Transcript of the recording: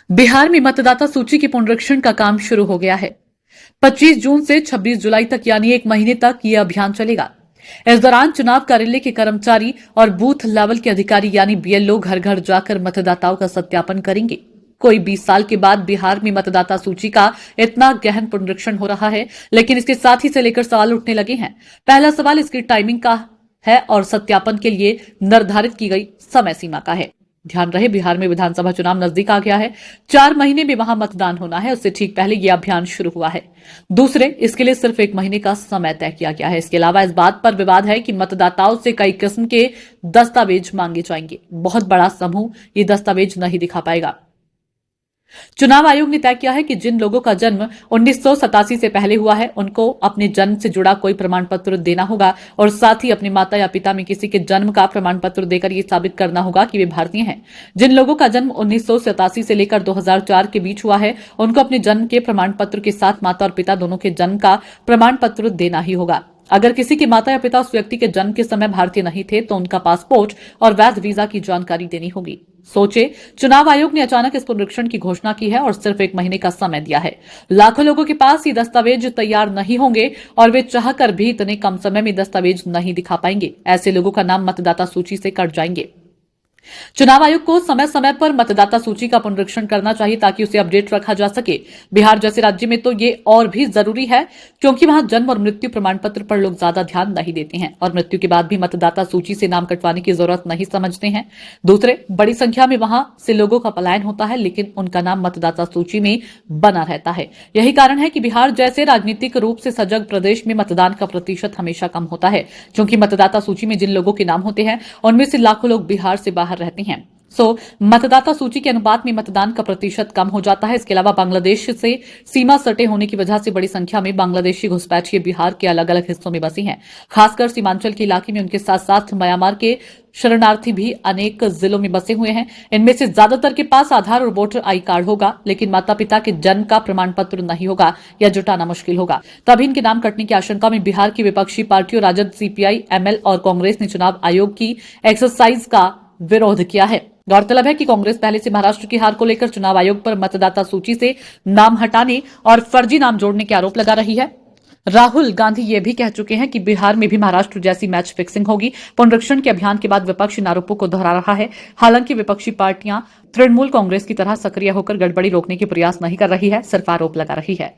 बिहार में मतदाता सूची के पुनरीक्षण का काम शुरू हो गया है। 25 जून से 26 जुलाई तक यानी एक महीने तक यह अभियान चलेगा। इस दौरान चुनाव कार्यालय के कर्मचारी और बूथ लेवल के अधिकारी यानी बीएलओ घर घर जाकर मतदाताओं का सत्यापन करेंगे। कोई 20 साल के बाद बिहार में मतदाता सूची का इतना गहन पुनरीक्षण हो रहा है, लेकिन इसके साथ ही से लेकर सवाल उठने लगे हैं। पहला सवाल इसकी टाइमिंग का है और सत्यापन के लिए निर्धारित की गई समय सीमा का है। ध्यान रहे, बिहार में विधानसभा चुनाव नजदीक आ गया है। 4 महीने में वहां मतदान होना है, उससे ठीक पहले यह अभियान शुरू हुआ है। दूसरे, इसके लिए सिर्फ 1 महीने का समय तय किया गया है। इसके अलावा इस बात पर विवाद है कि मतदाताओं से कई किस्म के दस्तावेज मांगे जाएंगे। बहुत बड़ा समूह ये दस्तावेज नहीं दिखा पाएगा। चुनाव आयोग ने तय किया है कि जिन लोगों का जन्म 1987 से पहले हुआ है, उनको अपने जन्म से जुड़ा कोई प्रमाण पत्र देना होगा और साथ ही अपने माता या पिता में किसी के जन्म का प्रमाण पत्र देकर यह साबित करना होगा कि वे भारतीय हैं। जिन लोगों का जन्म 1987 से लेकर 2004 के बीच हुआ है, उनको अपने जन्म के प्रमाण पत्र के साथ माता और पिता दोनों के जन्म का प्रमाण पत्र देना ही होगा। अगर किसी के माता या पिता उस व्यक्ति के जन्म के समय भारतीय नहीं थे, तो उनका पासपोर्ट और वैध वीजा की जानकारी देनी होगी। सोचे, चुनाव आयोग ने अचानक इस पुनरीक्षण की घोषणा की है और सिर्फ 1 महीने का समय दिया है। लाखों लोगों के पास ये दस्तावेज तैयार नहीं होंगे और वे चाहकर भी इतने कम समय में दस्तावेज नहीं दिखा पाएंगे। ऐसे लोगों का नाम मतदाता सूची से कट जाएंगे। चुनाव आयोग को समय समय पर मतदाता सूची का पुनरीक्षण करना चाहिए ताकि उसे अपडेट रखा जा सके। बिहार जैसे राज्य में तो ये और भी जरूरी है, क्योंकि वहां जन्म और मृत्यु प्रमाण पत्र पर लोग ज्यादा ध्यान नहीं देते हैं और मृत्यु के बाद भी मतदाता सूची से नाम कटवाने की जरूरत नहीं समझते हैं। दूसरे, बड़ी संख्या में वहां से लोगों का पलायन होता है, लेकिन उनका नाम मतदाता सूची में बना रहता है। यही कारण है कि बिहार जैसे राजनीतिक रूप से सजग प्रदेश में मतदान का प्रतिशत हमेशा कम होता है, क्योंकि मतदाता सूची में जिन लोगों के नाम होते हैं, उनमें से लाखों लोग बिहार से बाहर रहते हैं। मतदाता सूची के अनुपात में मतदान का प्रतिशत कम हो जाता है। इसके अलावा बांग्लादेश से सीमा सटे होने की वजह से बड़ी संख्या में बांग्लादेशी घुसपैठिए बिहार के अलग अलग हिस्सों में बसे हैं। खासकर सीमांचल के इलाके में उनके साथ साथ म्यांमार के शरणार्थी भी अनेक जिलों में बसे हुए हैं। इनमें से ज्यादातर के पास आधार और वोटर आई कार्ड होगा, लेकिन माता पिता के जन्म का प्रमाण पत्र नहीं होगा या जुटाना मुश्किल होगा। तभी इनके नाम कटने की आशंका में बिहार की विपक्षी पार्टियों राजद, सीपीआई, एमएल और कांग्रेस ने चुनाव आयोग की एक्सरसाइज का विरोध किया है। गौरतलब है कि कांग्रेस पहले से महाराष्ट्र की हार को लेकर चुनाव आयोग पर मतदाता सूची से नाम हटाने और फर्जी नाम जोड़ने के आरोप लगा रही है। राहुल गांधी ये भी कह चुके हैं कि बिहार में भी महाराष्ट्र जैसी मैच फिक्सिंग होगी। पुनरीक्षण के अभियान के बाद विपक्ष इन आरोपों को दोहरा रहा है। हालांकि विपक्षी पार्टियां तृणमूल कांग्रेस की तरह सक्रिय होकर गड़बड़ी रोकने के प्रयास नहीं कर रही है, सिर्फ आरोप लगा रही है।